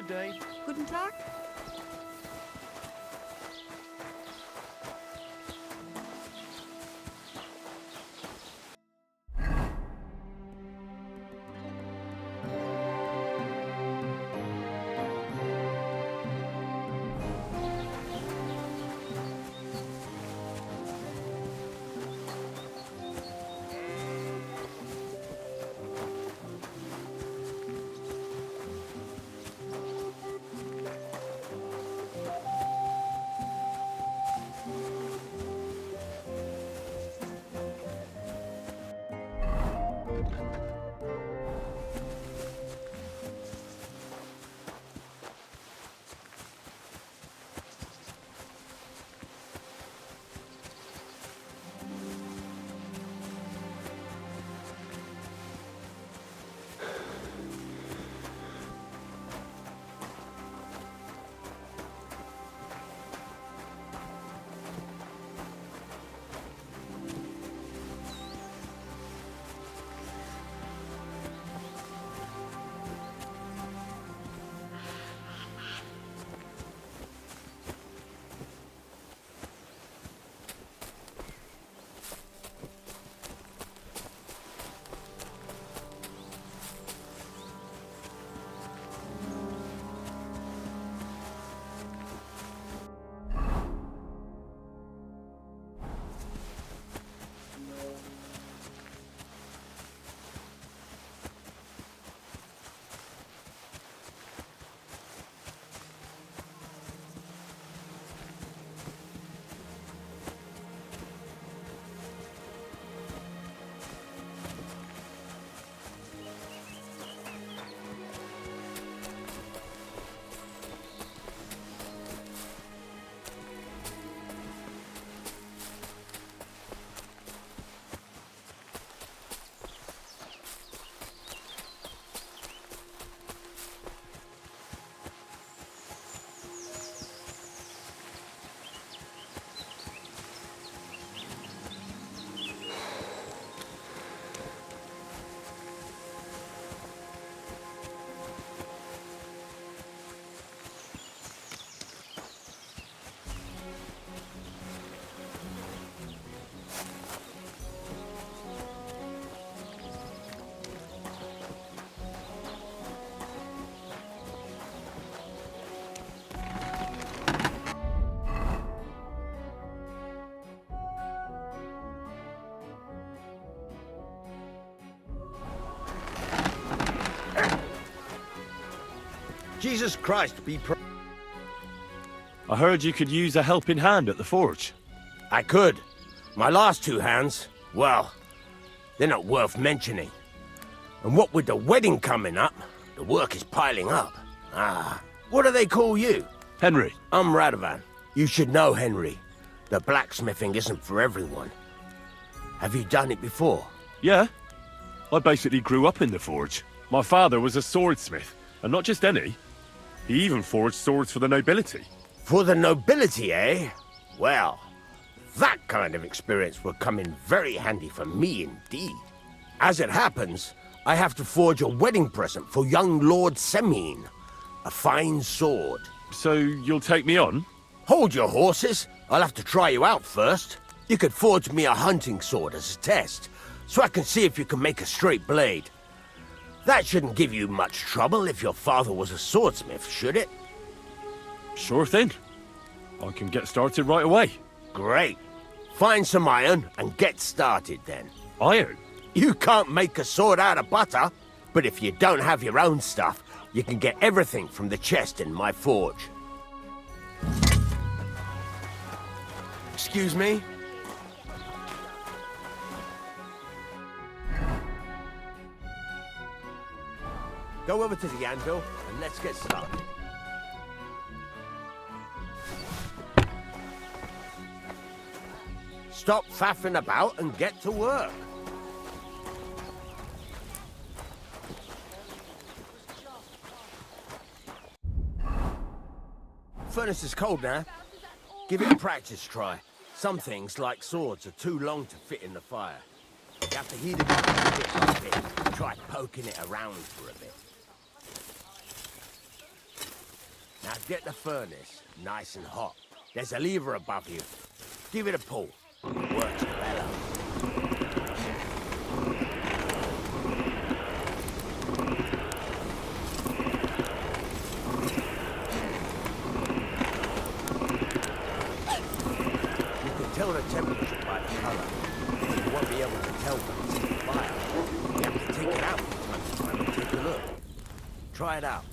Good day. Guten Tag. Jesus Christ be praised. I heard you could use a helping hand at the forge. I could. My last two hands, well, they're not worth mentioning. And what with the wedding coming up, the work is piling up. What do they call you? Henry. I'm Radovan. You should know, Henry. The blacksmithing isn't for everyone. Have you done it before? Yeah. I basically grew up in the forge. My father was a swordsmith, and not just any. He even forged swords for the nobility. For the nobility, eh? Well, that kind of experience will come in very handy for me indeed. As it happens, I have to forge a wedding present for young Lord Semine. A fine sword. So you'll take me on? Hold your horses. I'll have to try you out first. You could forge me a hunting sword as a test, so I can see if you can make a straight blade. That shouldn't give you much trouble if your father was a swordsmith, should it? Sure thing. I can get started right away. Great. Find some iron and get started then. Iron? You can't make a sword out of butter, but if you don't have your own stuff, you can get everything from the chest in my forge. Excuse me? Go over to the anvil and let's get started. Stop faffing about and get to work. Furnace is cold now. Give it a practice try. Some things, like swords, are too long to fit in the fire. You have to heat it up a bit like this. Try poking it around for a bit. Now get the furnace nice and hot. There's a lever above you. Give it a pull. Work the bellows. You can tell the temperature by the color. You won't be able to tell from the fire. You have to take it out from time to time and take a look. Try it out.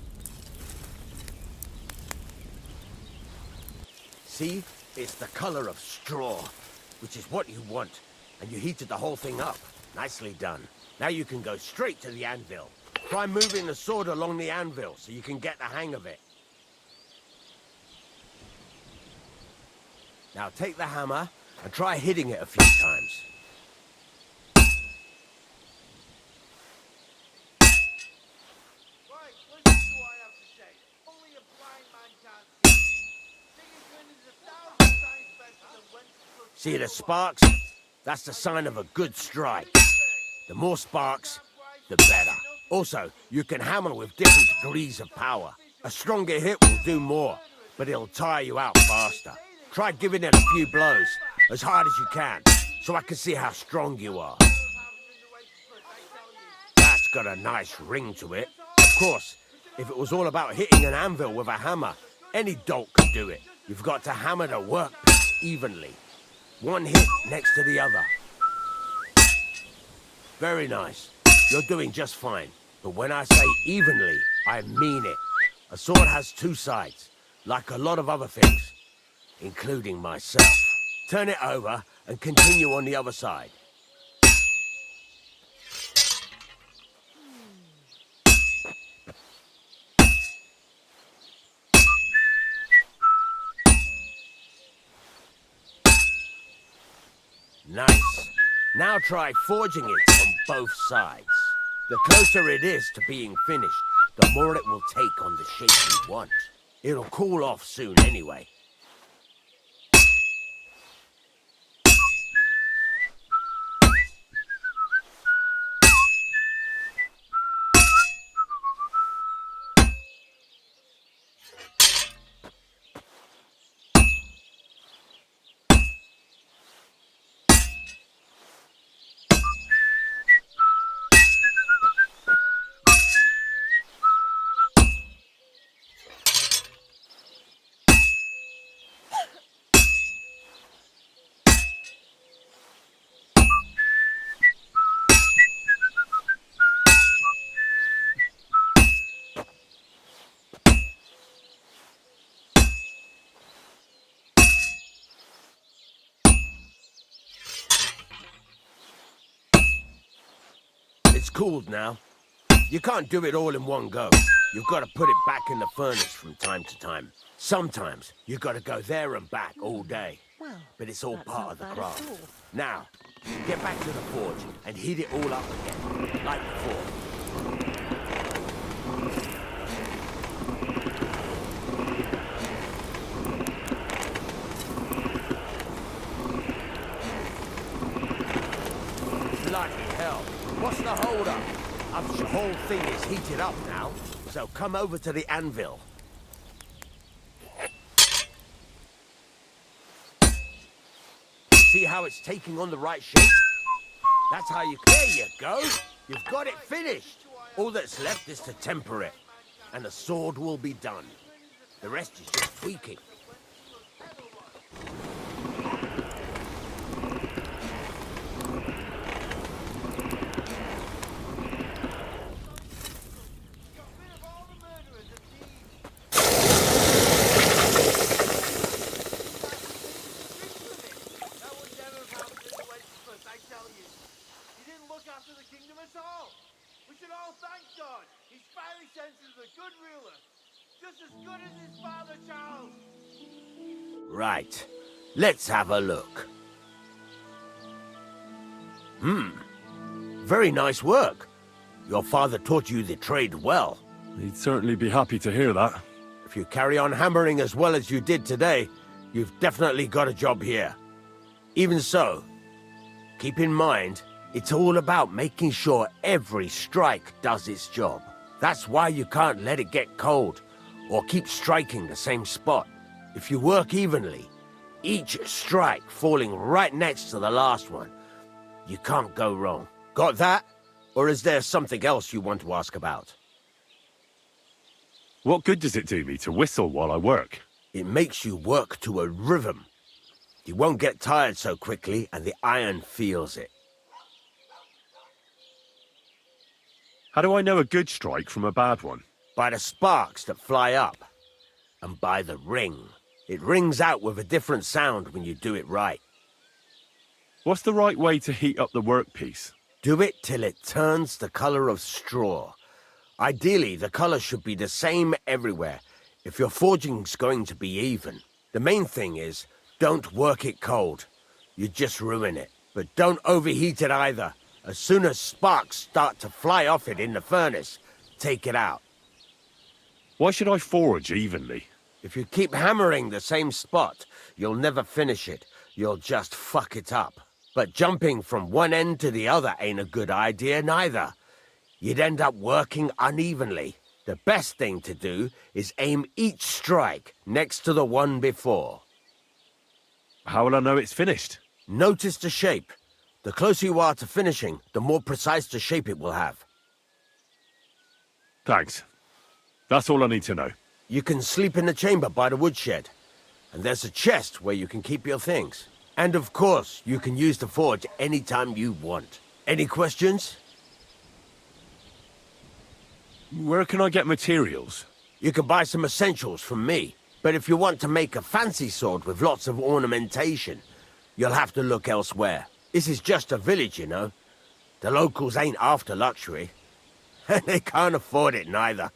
See? It's the color of straw, which is what you want. And you heated the whole thing up. Nicely done. Now you can go straight to the anvil. Try moving the sword along the anvil so you can get the hang of it. Now take the hammer and try hitting it a few times. Right, listen to what I have to say. Only a blind man can't see. Digging gun is 1,000 times better than Wenceslaus. See the sparks? That's the sign of a good strike. The more sparks, the better. Also, you can hammer with different degrees of power. A stronger hit will do more, but it'll tire you out faster. Try giving it a few blows, as hard as you can, so I can see how strong you are. That's got a nice ring to it. Of course, if it was all about hitting an anvil with a hammer, any dolt could do it. You've got to hammer the workpiece evenly. One hit next to the other. Very nice. You're doing just fine. But when I say evenly, I mean it. A sword has two sides, like a lot of other things, including myself. Turn it over and continue on the other side. Nice. Now try forging it on both sides. The closer it is to being finished, the more it will take on the shape you want. It'll cool off soon anyway. It's cooled now. You can't do it all in one go. You've got to put it back in the furnace from time to time. Sometimes you've got to go there and back all day. Well, But it's all that's part not of the bad at craft. all. Now, get back to the forge and heat it all up again, like before. Bloody hell. What's the hold-up? The whole thing is heated up now, so come over to the anvil. See how it's taking on the right shape? That's how you... There you go! You've got it finished! All that's left is to temper it, and the sword will be done. The rest is just tweaking. After the kingdom at all. We should all thank God. He's finally sent us a good ruler, just as good as his father Charles. Right. Let's have a look. Very nice work. Your father taught you the trade well. He'd certainly be happy to hear that. If you carry on hammering as well as you did today, you've definitely got a job here. Even so, keep in mind, it's all about making sure every strike does its job. That's why you can't let it get cold, or keep striking the same spot. If you work evenly, each strike falling right next to the last one, you can't go wrong. Got that? Or is there something else you want to ask about? What good does it do me to whistle while I work? It makes you work to a rhythm. You won't get tired so quickly, and the iron feels it. How do I know a good strike from a bad one? By the sparks that fly up, and by the ring. It rings out with a different sound when you do it right. What's the right way to heat up the workpiece? Do it till it turns the color of straw. Ideally, the color should be the same everywhere if your forging's going to be even. The main thing is, don't work it cold. You just ruin it. But don't overheat it either. As soon as sparks start to fly off it in the furnace, take it out. Why should I forge evenly? If you keep hammering the same spot, you'll never finish it. You'll just fuck it up. But jumping from one end to the other ain't a good idea neither. You'd end up working unevenly. The best thing to do is aim each strike next to the one before. How will I know it's finished? Notice the shape. The closer you are to finishing, the more precise the shape it will have. Thanks. That's all I need to know. You can sleep in the chamber by the woodshed. And there's a chest where you can keep your things. And of course, you can use the forge anytime you want. Any questions? Where can I get materials? You can buy some essentials from me. But if you want to make a fancy sword with lots of ornamentation, you'll have to look elsewhere. This is just a village, you know. The locals ain't after luxury. And they can't afford it neither.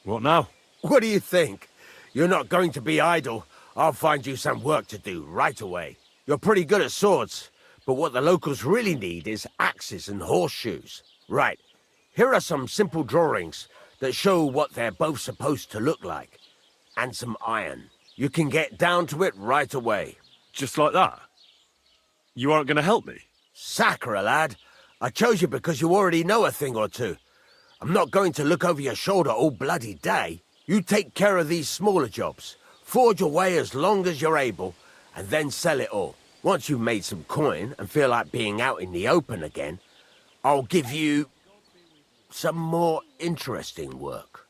What now? What do you think? You're not going to be idle. I'll find you some work to do right away. You're pretty good at swords, but what the locals really need is axes and horseshoes. Right, here are some simple drawings that show what they're both supposed to look like. And some iron. You can get down to it right away. Just like that? You aren't going to help me? Sacre, lad. I chose you because you already know a thing or two. I'm not going to look over your shoulder all bloody day. You take care of these smaller jobs. Forge away as long as you're able, and then sell it all. Once you've made some coin and feel like being out in the open again, I'll give you some more interesting work.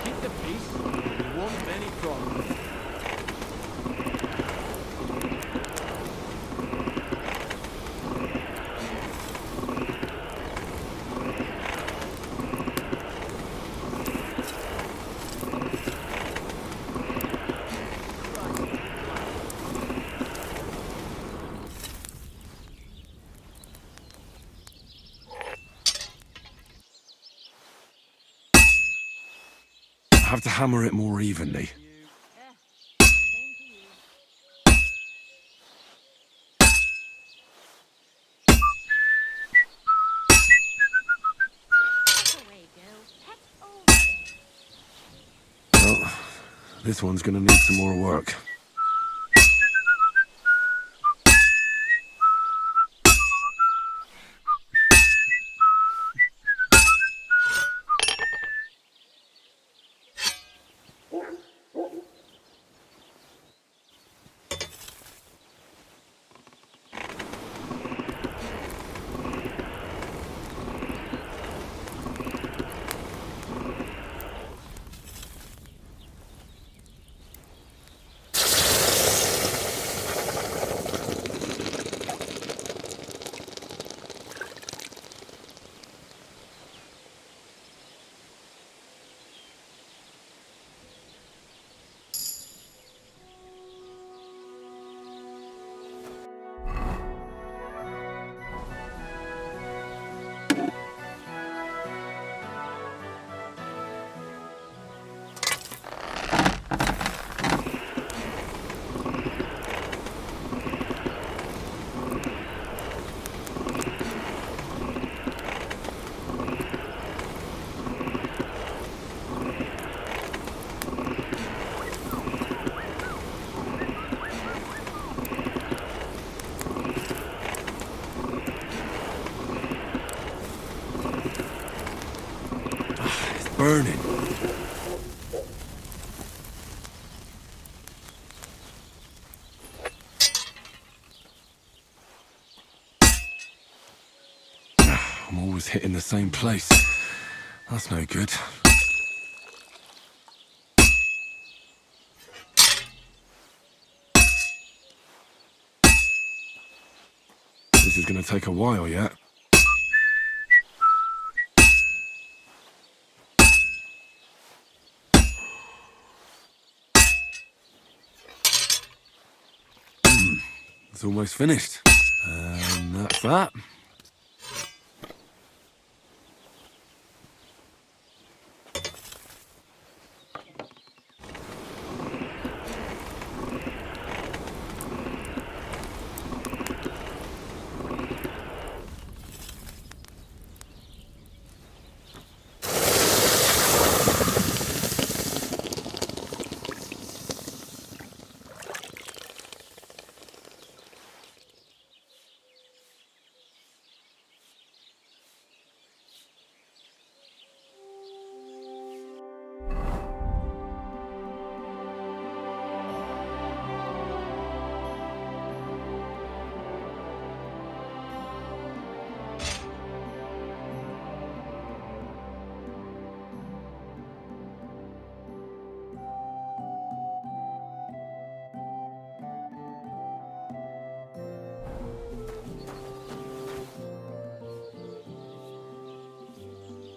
Keep the peace. You won't many problems. I have to hammer it more evenly. This one's gonna need some more work. Burning. I'm always hitting the same place. That's no good. This is gonna take a while yet. It's almost finished. And that's that.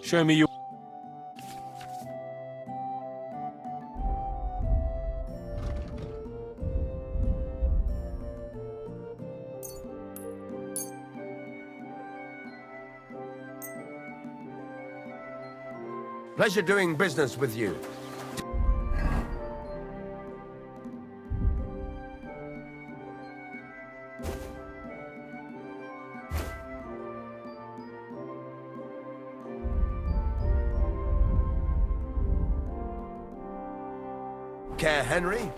Show me your... Pleasure doing business with you. Care Henry?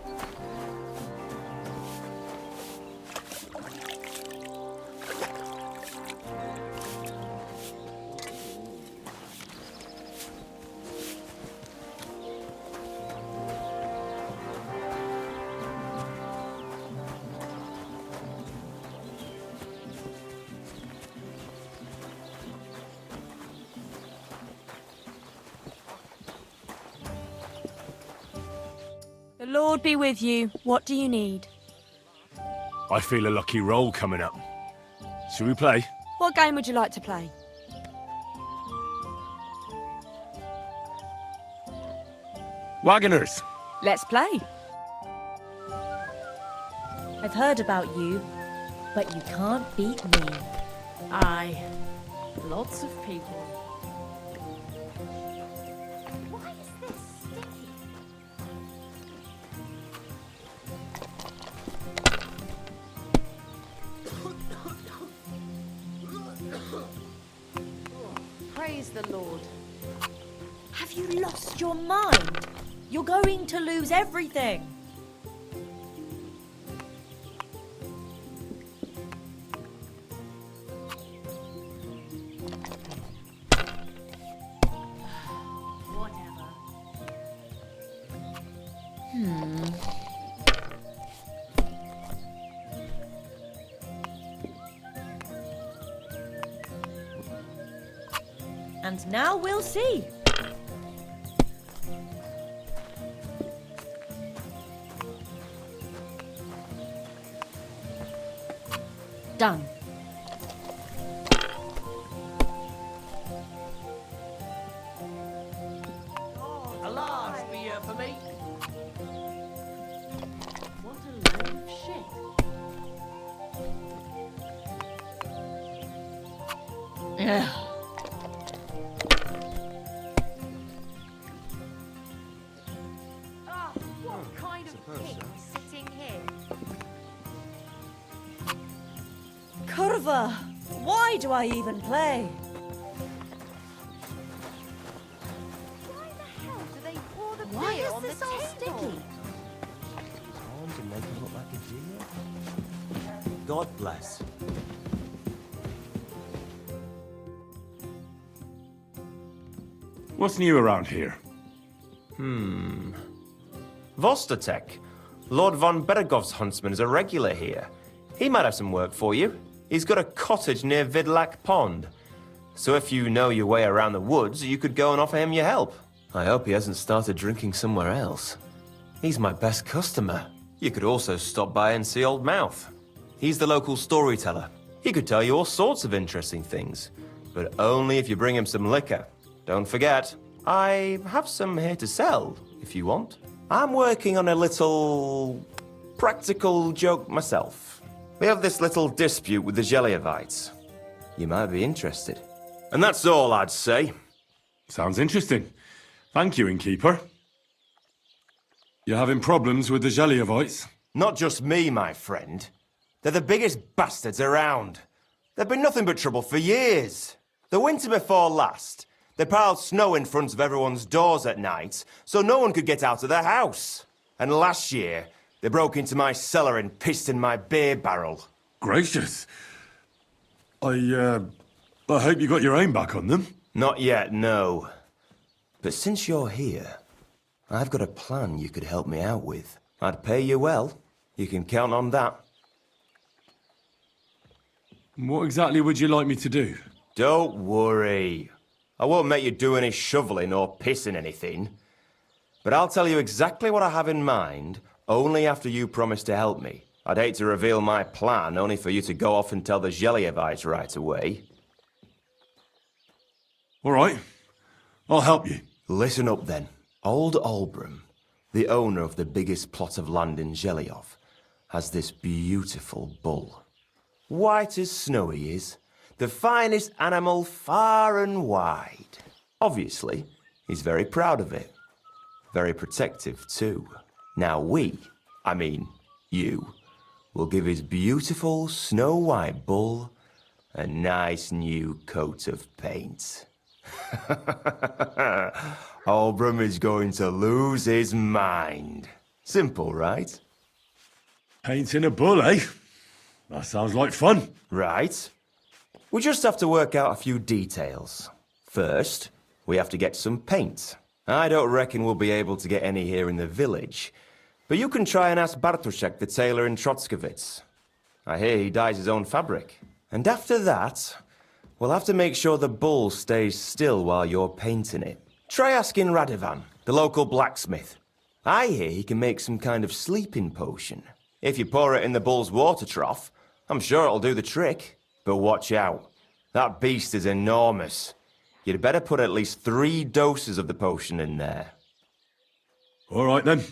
The Lord be with you. What do you need? I feel a lucky roll coming up. Should we play? What game would you like to play? Wagoners! Let's play. I've heard about you, but you can't beat me. Aye. Lots of people. Why is this sticky? Praise the Lord. Have you lost your mind? You're going to lose everything. Whatever. And now we'll see. Done. Alas, be here for me. What a load of shit. Ah, what kind of pig is sitting here? Curva! Why do I even play? Why the hell do they pour the Why beer is on this the all table? sticky? Arms and make him look like a deer. God bless. What's new around here? Vostatek. Lord von Beregov's huntsman is a regular here. He might have some work for you. He's got a cottage near Vidlak Pond. So if you know your way around the woods, you could go and offer him your help. I hope he hasn't started drinking somewhere else. He's my best customer. You could also stop by and see Old Mouth. He's the local storyteller. He could tell you all sorts of interesting things, but only if you bring him some liquor. Don't forget, I have some here to sell, if you want. I'm working on a little practical joke myself. We have this little dispute with the Gelievites. You might be interested. And that's all I'd say. Sounds interesting. Thank you, innkeeper. You're having problems with the Gelievites? Not just me, my friend. They're the biggest bastards around. They've been nothing but trouble for years. The winter before last, they piled snow in front of everyone's doors at night, so no one could get out of their house. And last year, they broke into my cellar and pissed in my beer barrel. Gracious. I hope you got your aim back on them. Not yet, no. But since you're here, I've got a plan you could help me out with. I'd pay you well. You can count on that. What exactly would you like me to do? Don't worry. I won't make you do any shoveling or pissing anything. But I'll tell you exactly what I have in mind, only after you promise to help me. I'd hate to reveal my plan, only for you to go off and tell the Gelievites right away. All right. I'll help you. Listen up then. Old Olbram, the owner of the biggest plot of land in Geliov, has this beautiful bull. White as snow he is. The finest animal far and wide. Obviously, he's very proud of it. Very protective, too. Now you, will give his beautiful snow-white bull a nice new coat of paint. Olbram is going to lose his mind. Simple, right? Painting a bull, eh? That sounds like fun. Right. We just have to work out a few details. First, we have to get some paint. I don't reckon we'll be able to get any here in the village, but you can try and ask Bartoszek, the tailor in Trotskovitz. I hear he dyes his own fabric. And after that, we'll have to make sure the bull stays still while you're painting it. Try asking Radovan, the local blacksmith. I hear he can make some kind of sleeping potion. If you pour it in the bull's water trough, I'm sure it'll do the trick. But watch out. That beast is enormous. You'd better put at least 3 doses of the potion in there. All right, then.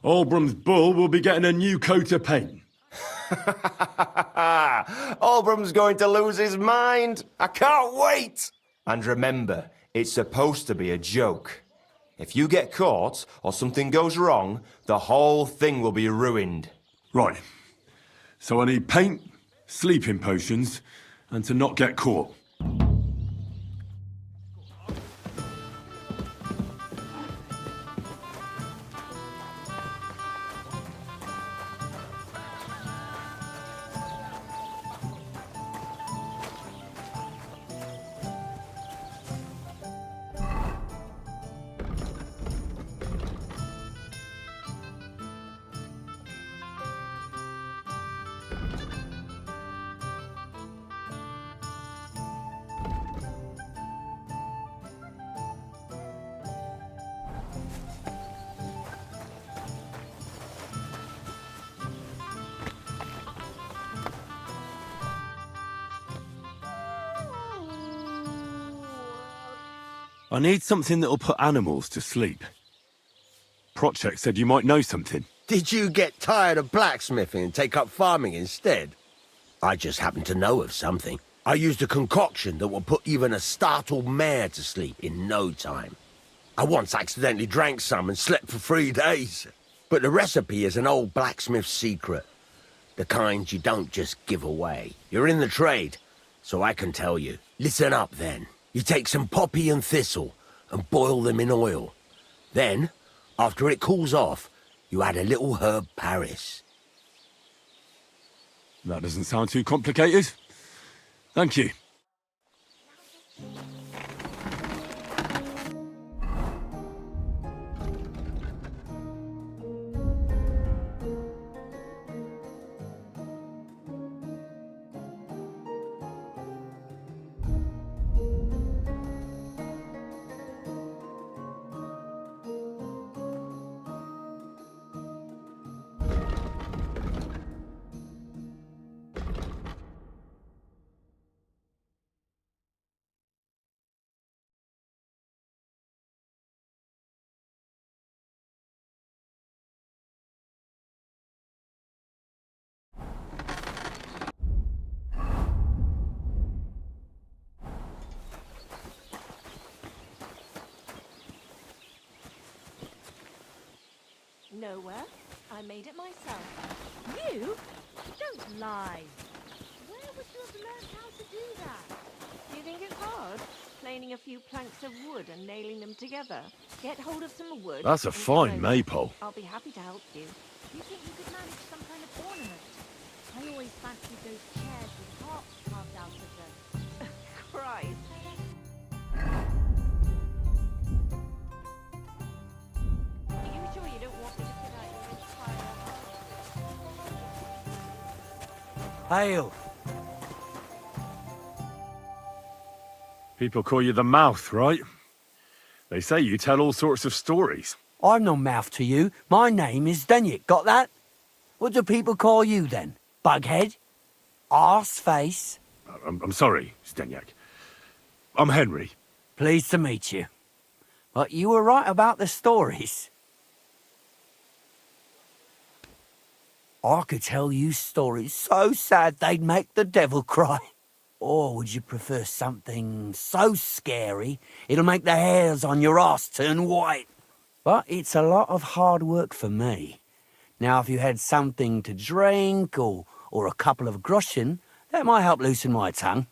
Olbram's bull will be getting a new coat of paint. Olbram's going to lose his mind. I can't wait. And remember, it's supposed to be a joke. If you get caught or something goes wrong, the whole thing will be ruined. Right. So I need paint, sleeping potions, and to not get caught. I need something that'll put animals to sleep. Project said you might know something. Did you get tired of blacksmithing and take up farming instead? I just happen to know of something. I used a concoction that will put even a startled mare to sleep in no time. I once accidentally drank some and slept for 3 days. But the recipe is an old blacksmith's secret. The kind you don't just give away. You're in the trade, so I can tell you. Listen up then. You take some poppy and thistle and boil them in oil. Then, after it cools off, you add a little herb Paris. That doesn't sound too complicated. Thank you. Nowhere. I made it myself. You? Don't lie. Where would you have learned how to do that? Do you think it's hard? Planing a few planks of wood and nailing them together? Get hold of some wood. That's a and fine come over. maypole. I'll be happy to help you. Do you think you could manage some kind of ornament? I always fancied those chairs with hearts carved out of them. Christ. Are you sure you don't want me to put out your entire... Hail. People call you the Mouth, right? They say you tell all sorts of stories. I'm no mouth to you. My name is Denyek, got that? What do people call you then? Bughead? Arseface? I'm sorry, Stenyak. I'm Henry. Pleased to meet you. But you were right about the stories. I could tell you stories so sad they'd make the devil cry. Or would you prefer something so scary it'll make the hairs on your ass turn white? But it's a lot of hard work for me. Now, if you had something to drink or a couple of groschen, that might help loosen my tongue.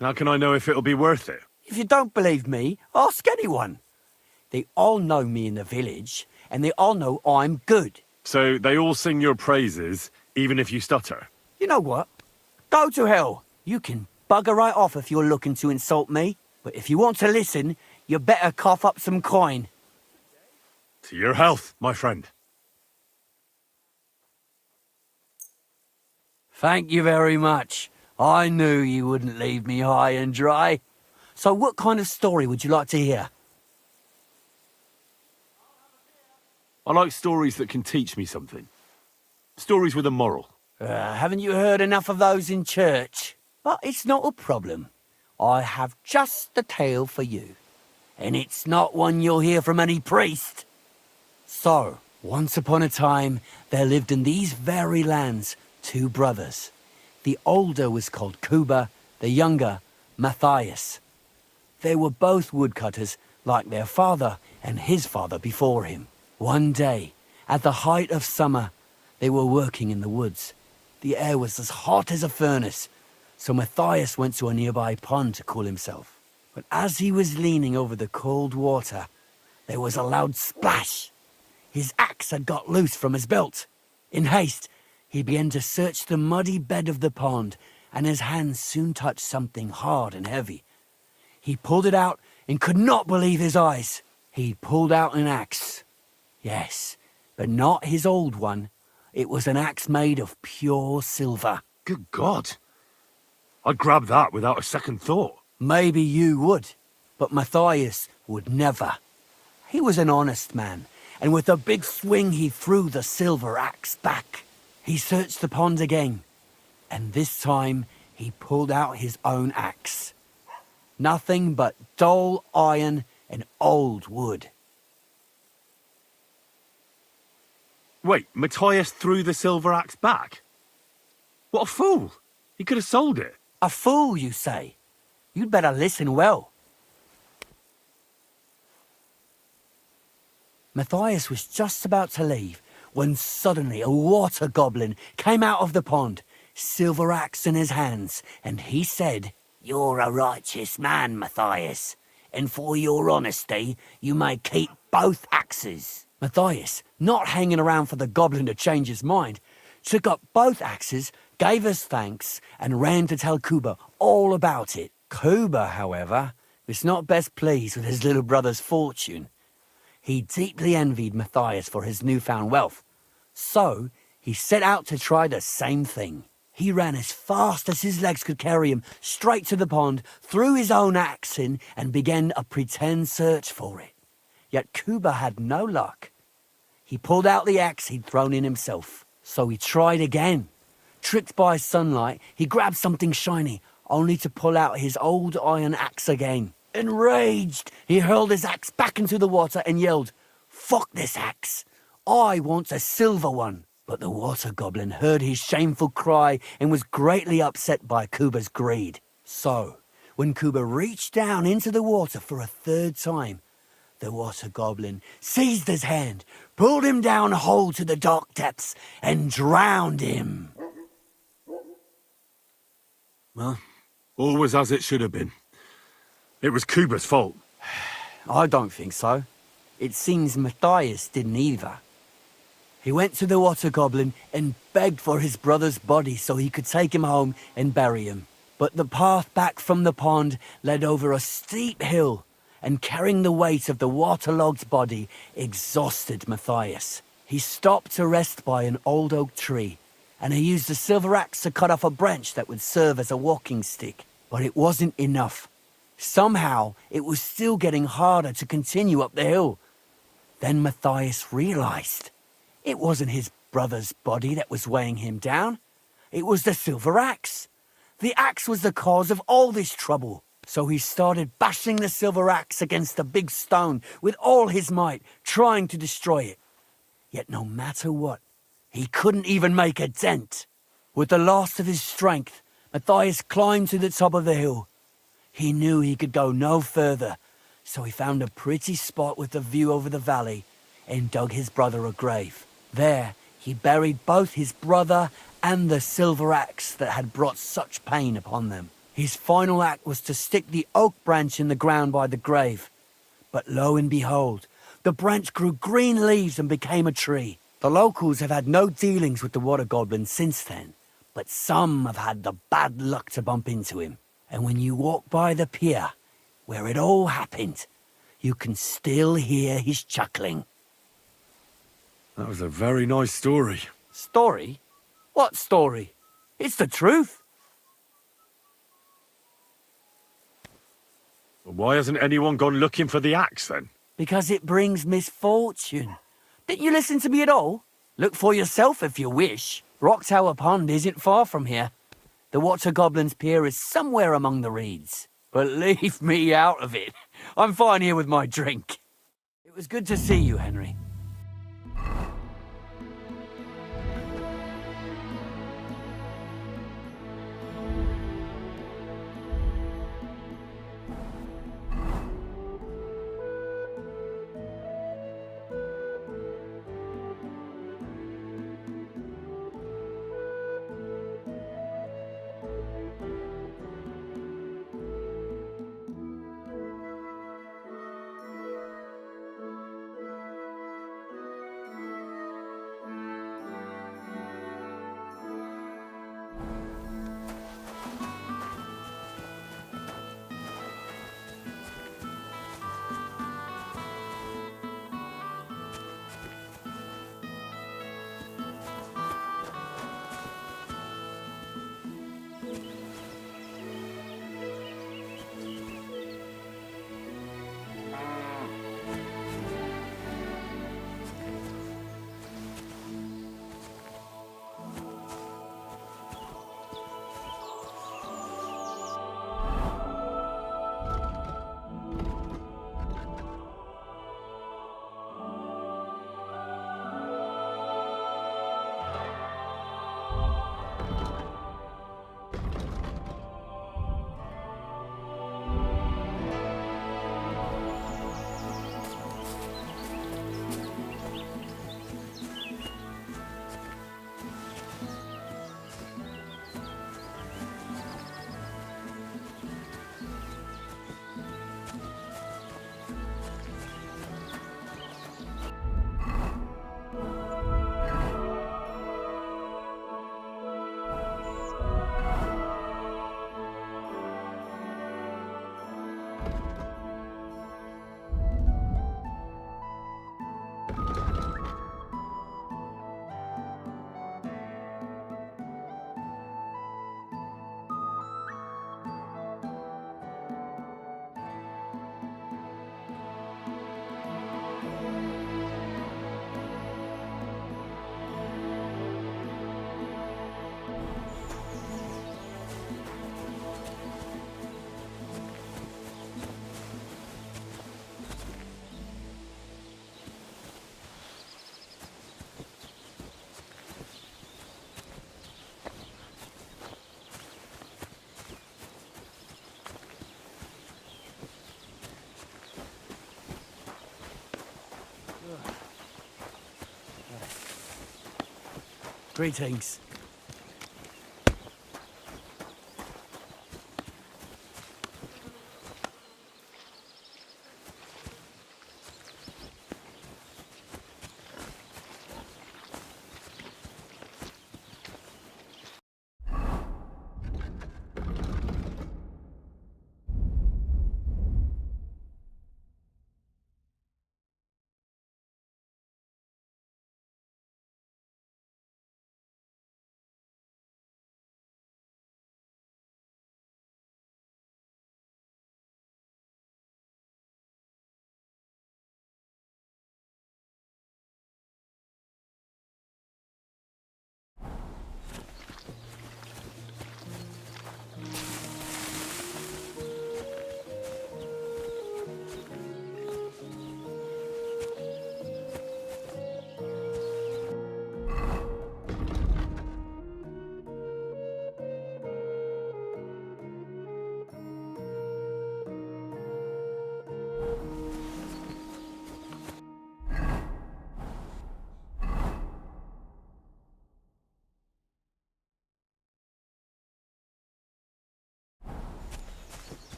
How can I know if it'll be worth it? If you don't believe me, ask anyone. They all know me in the village, and they all know I'm good. So they all sing your praises, even if you stutter? You know what? Go to hell. You can bugger right off if you're looking to insult me. But if you want to listen, you better cough up some coin. To your health, my friend. Thank you very much. I knew you wouldn't leave me high and dry. So what kind of story would you like to hear? I like stories that can teach me something. Stories with a moral. Haven't you heard enough of those in church? But it's not a problem. I have just the tale for you. And it's not one you'll hear from any priest. So, once upon a time, there lived in these very lands 2 brothers. The older was called Kuba, the younger, Matthias. They were both woodcutters, like their father and his father before him. One day, at the height of summer, they were working in the woods. The air was as hot as a furnace, so Matthias went to a nearby pond to cool himself. But as he was leaning over the cold water, there was a loud splash. His axe had got loose from his belt. In haste, he began to search the muddy bed of the pond, and his hands soon touched something hard and heavy. He pulled it out and could not believe his eyes. He pulled out an axe. Yes, but not his old one. It was an axe made of pure silver. Good God. I'd grab that without a second thought. Maybe you would, but Matthias would never. He was an honest man, and with a big swing he threw the silver axe back. He searched the pond again, and this time he pulled out his own axe. Nothing but dull iron and old wood. Wait, Matthias threw the silver axe back? What a fool! He could have sold it. A fool, you say? You'd better listen well. Matthias was just about to leave when suddenly a water goblin came out of the pond, silver axe in his hands, and he said, "You're a righteous man, Matthias, and for your honesty, you may keep both axes." Matthias, not hanging around for the goblin to change his mind, took up both axes, gave us thanks, and ran to tell Kuba all about it. Kuba, however, was not best pleased with his little brother's fortune. He deeply envied Matthias for his newfound wealth, so he set out to try the same thing. He ran as fast as his legs could carry him straight to the pond, threw his own axe in, and began a pretend search for it. Yet Kuba had no luck. He pulled out the axe he'd thrown in himself, so he tried again. Tricked by sunlight, he grabbed something shiny, only to pull out his old iron axe again. Enraged, he hurled his axe back into the water and yelled, "Fuck this axe! I want a silver one!" But the water goblin heard his shameful cry and was greatly upset by Kuba's greed. So, when Kuba reached down into the water for a third time, the water goblin seized his hand, pulled him down whole to the dark depths, and drowned him. Well, all was as it should have been. It was Kuba's fault. I don't think so. It seems Matthias didn't either. He went to the water goblin and begged for his brother's body so he could take him home and bury him. But the path back from the pond led over a steep hill, and carrying the weight of the waterlogged body exhausted Matthias. He stopped to rest by an old oak tree, and he used a silver axe to cut off a branch that would serve as a walking stick. But it wasn't enough. Somehow, it was still getting harder to continue up the hill. Then Matthias realized it wasn't his brother's body that was weighing him down. It was the silver axe. The axe was the cause of all this trouble. So he started bashing the silver axe against the big stone with all his might, trying to destroy it. Yet no matter what, he couldn't even make a dent. With the last of his strength, Matthias climbed to the top of the hill. He knew he could go no further, so he found a pretty spot with a view over the valley and dug his brother a grave. There, he buried both his brother and the silver axe that had brought such pain upon them. His final act was to stick the oak branch in the ground by the grave. But lo and behold, the branch grew green leaves and became a tree. The locals have had no dealings with the water goblin since then, but some have had the bad luck to bump into him. And when you walk by the pier, where it all happened, you can still hear his chuckling. That was a very nice story. Story? What story? It's the truth. Why hasn't anyone gone looking for the axe then? Because it brings misfortune. Didn't you listen to me at all? Look for yourself if you wish. Rock Tower Pond isn't far from here. The Water Goblin's pier is somewhere among the reeds. But leave me out of it. I'm fine here with my drink. It was good to see you, Henry. Greetings.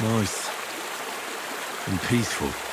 Nice. And peaceful.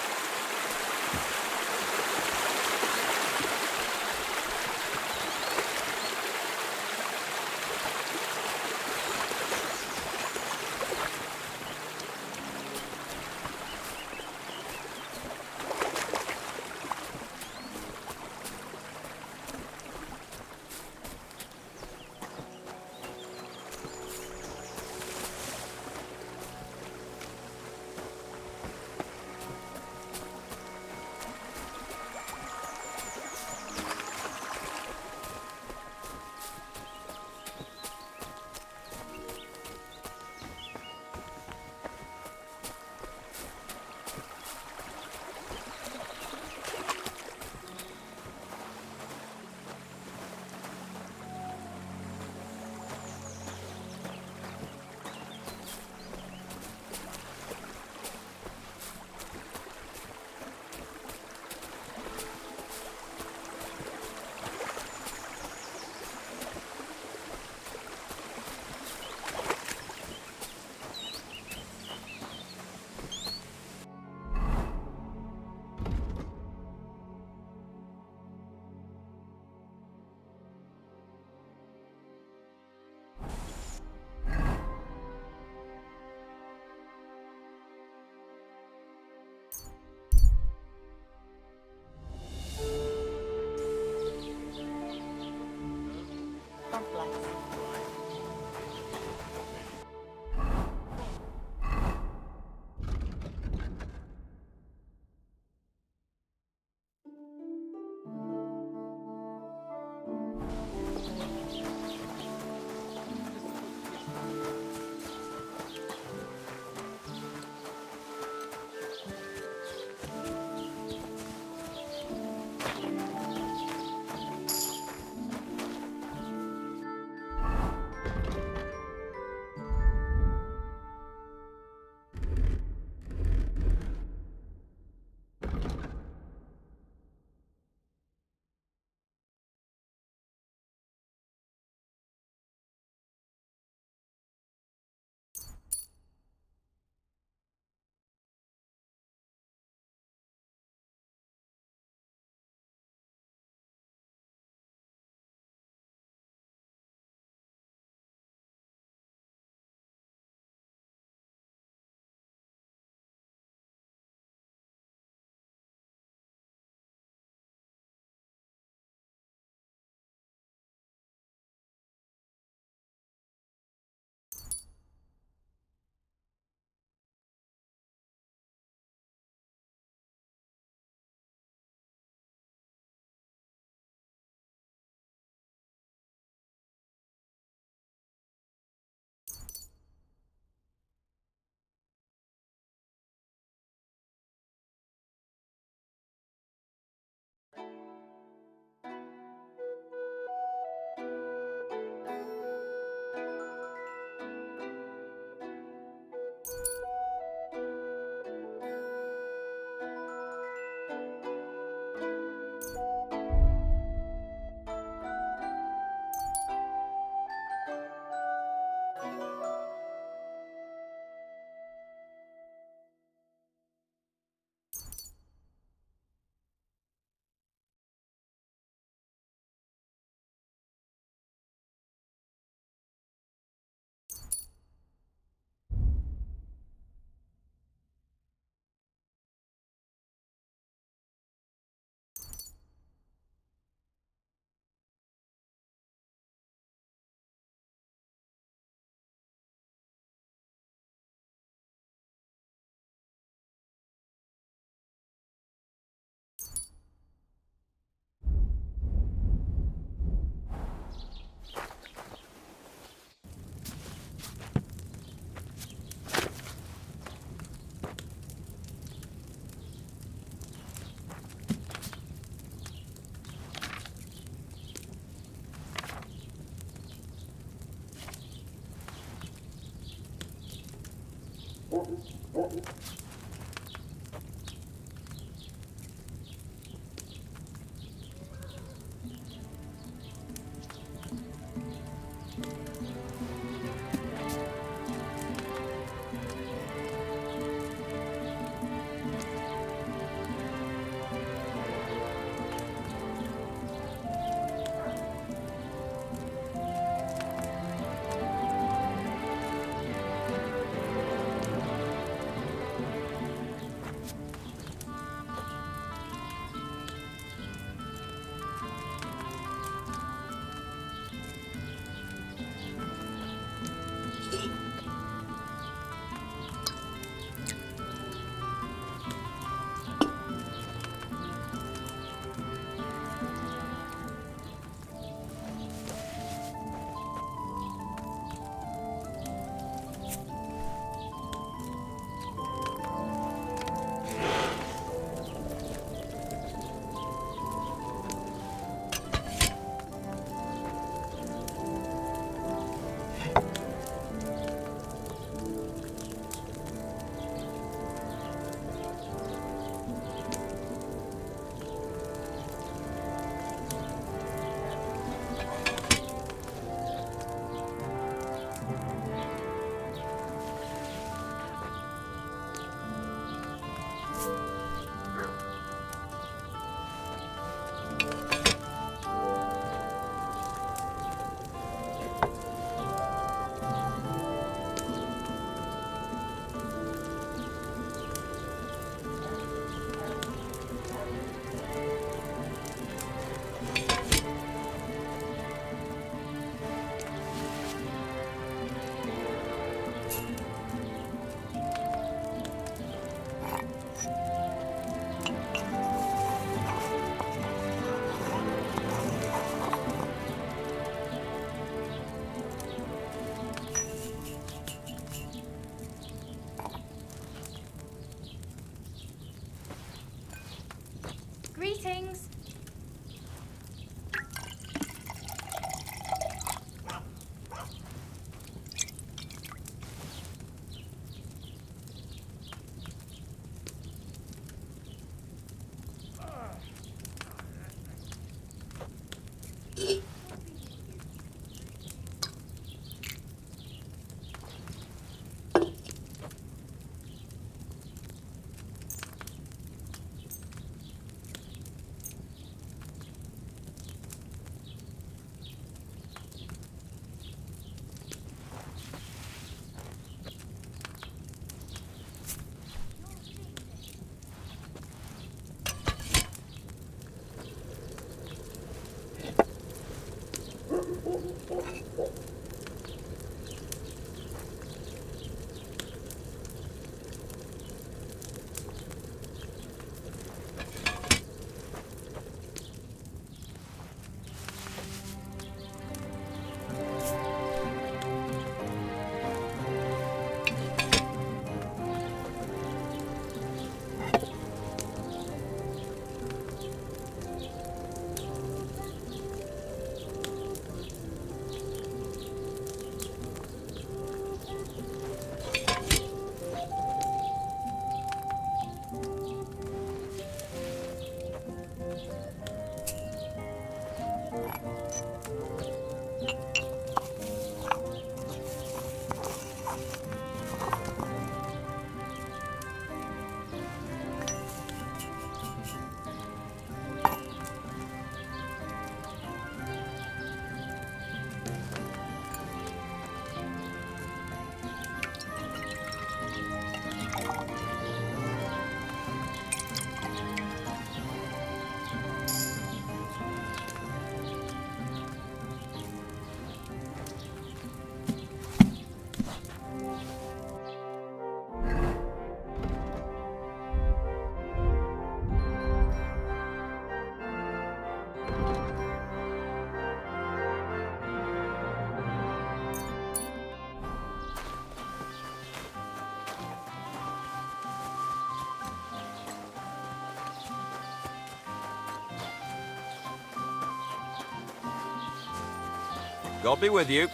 God be with you.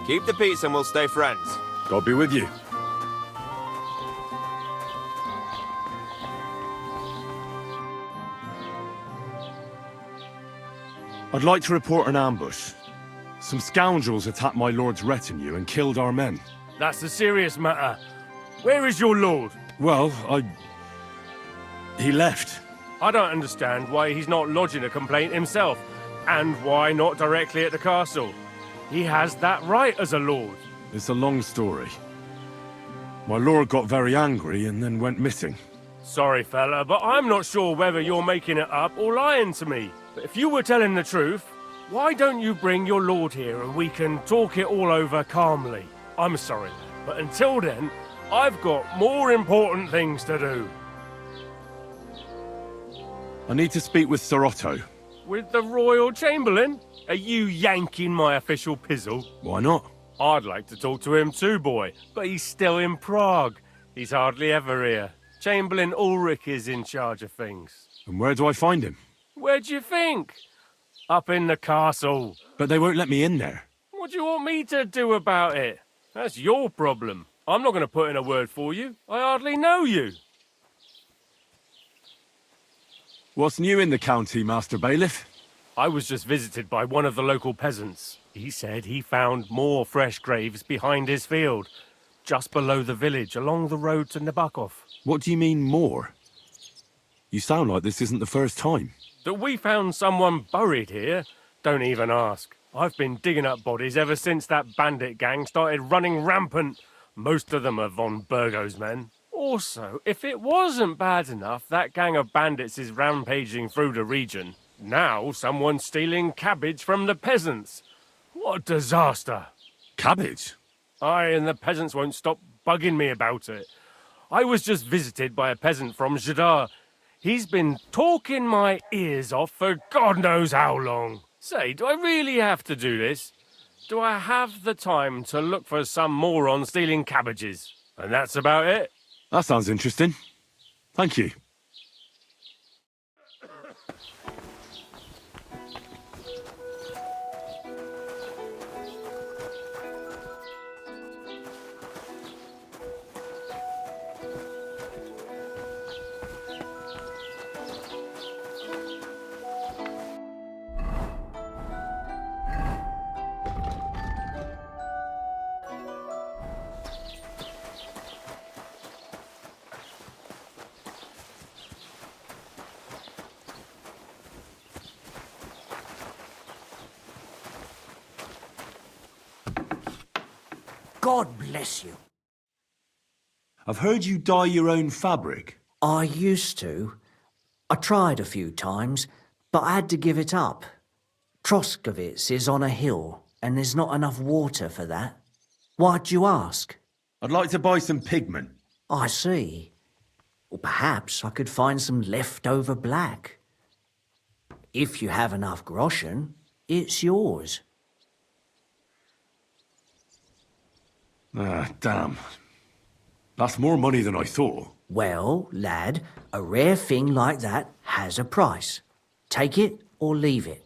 Keep the peace and we'll stay friends. God be with you. I'd like to report an ambush. Some scoundrels attacked my lord's retinue and killed our men. That's a serious matter. Where is your lord? Well, he left. I don't understand why he's not lodging a complaint himself, and why not directly at the castle. He has that right as a lord. It's a long story. My lord got very angry and then went missing. Sorry, fella, but I'm not sure whether you're making it up or lying to me. But if you were telling the truth, why don't you bring your lord here and we can talk it all over calmly? I'm sorry, but until then, I've got more important things to do. I need to speak with Sir Otto. With the Royal Chamberlain? Are you yanking my official pizzle? Why not? I'd like to talk to him too, boy, but he's still in Prague. He's hardly ever here. Chamberlain Ulrich is in charge of things. And where do I find him? Where do you think? Up in the castle. But they won't let me in there. What do you want me to do about it? That's your problem. I'm not going to put in a word for you. I hardly know you. What's new in the county, Master Bailiff? I was just visited by one of the local peasants. He said he found more fresh graves behind his field, just below the village, along the road to Nabokov. What do you mean, more? You sound like this isn't the first time. That we found someone buried here? Don't even ask. I've been digging up bodies ever since that bandit gang started running rampant. Most of them are von Burgo's men. Also, if it wasn't bad enough that gang of bandits is rampaging through the region, now someone's stealing cabbage from the peasants. What a disaster. Cabbage? Aye, and the peasants won't stop bugging me about it. I was just visited by a peasant from Jadar. He's been talking my ears off for God knows how long. Say, do I really have to do this? Do I have the time to look for some moron stealing cabbages? And that's about it. That sounds interesting. Thank you. God bless you. I've heard you dye your own fabric. I used to. I tried a few times, but I had to give it up. Troskovitz is on a hill, and there's not enough water for that. Why'd you ask? I'd like to buy some pigment. I see. Well, perhaps I could find some leftover black. If you have enough groschen, it's yours. Ah, damn. That's more money than I thought. Well, lad, a rare thing like that has a price. Take it or leave it.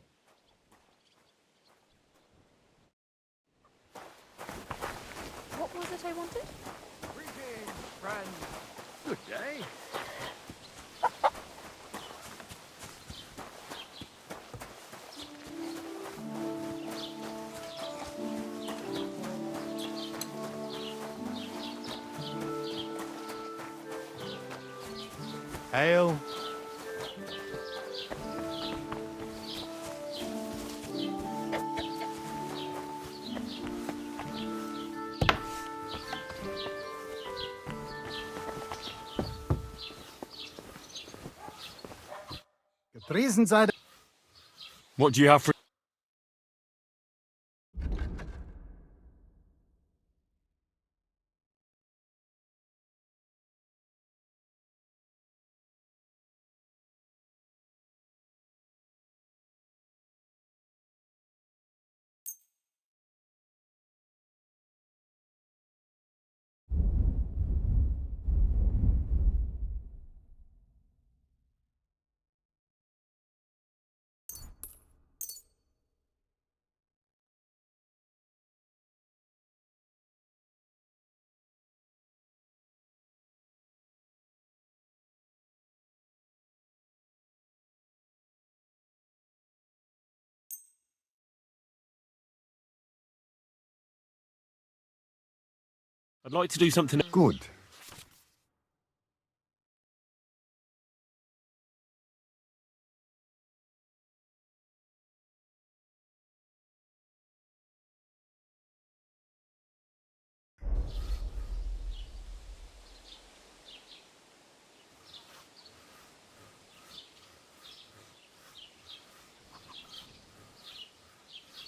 What was it I wanted? Greetings, friend. Good day. Ale. Gepriesen sei der... What do you have for... I'd like to do something... Gut.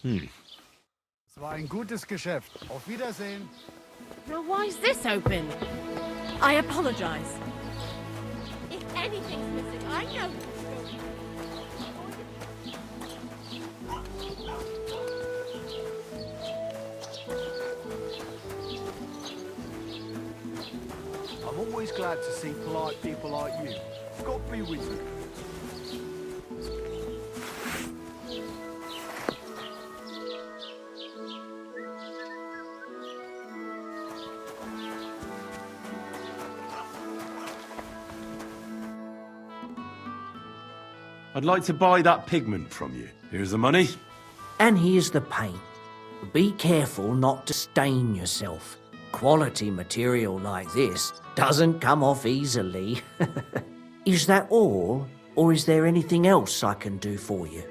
Es war ein gutes Geschäft. Auf Wiedersehen. Well, why's this open? I apologize. If anything's missing, I know who's going. I'm always glad to see polite people like you. God be with you. I'd like to buy that pigment from you. Here's the money. And here's the paint. Be careful not to stain yourself. Quality material like this doesn't come off easily. Is that all, or is there anything else I can do for you?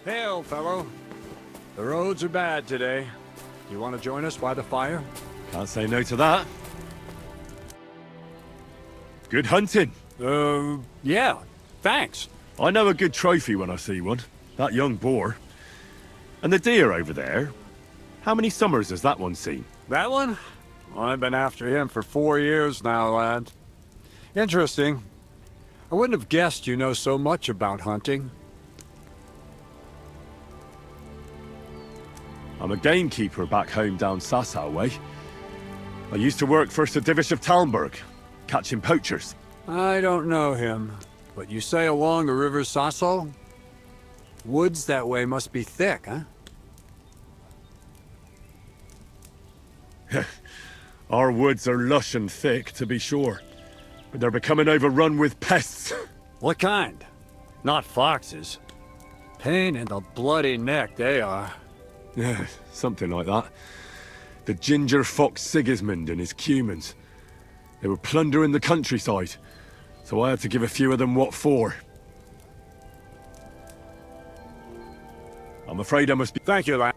Hail, fellow. The roads are bad today. You want to join us by the fire? Can't say no to that. Good hunting. Yeah. Thanks. I know a good trophy when I see one. That young boar. And the deer over there. How many summers has that one seen? That one? I've been after him for 4 years now, lad. Interesting. I wouldn't have guessed you know so much about hunting. I'm a gamekeeper back home down Sasau way. I used to work for Sir Divish of Talmberg, catching poachers. I don't know him, but you say along the river Sasso? Woods that way must be thick, huh? Our woods are lush and thick, to be sure, but they're becoming overrun with pests. What kind? Not foxes. Pain in the bloody neck, they are. Yeah, something like that. The ginger fox Sigismund and his cumans. They were plundering the countryside, so I had to give a few of them what for. I'm afraid I must be— Thank you, lad.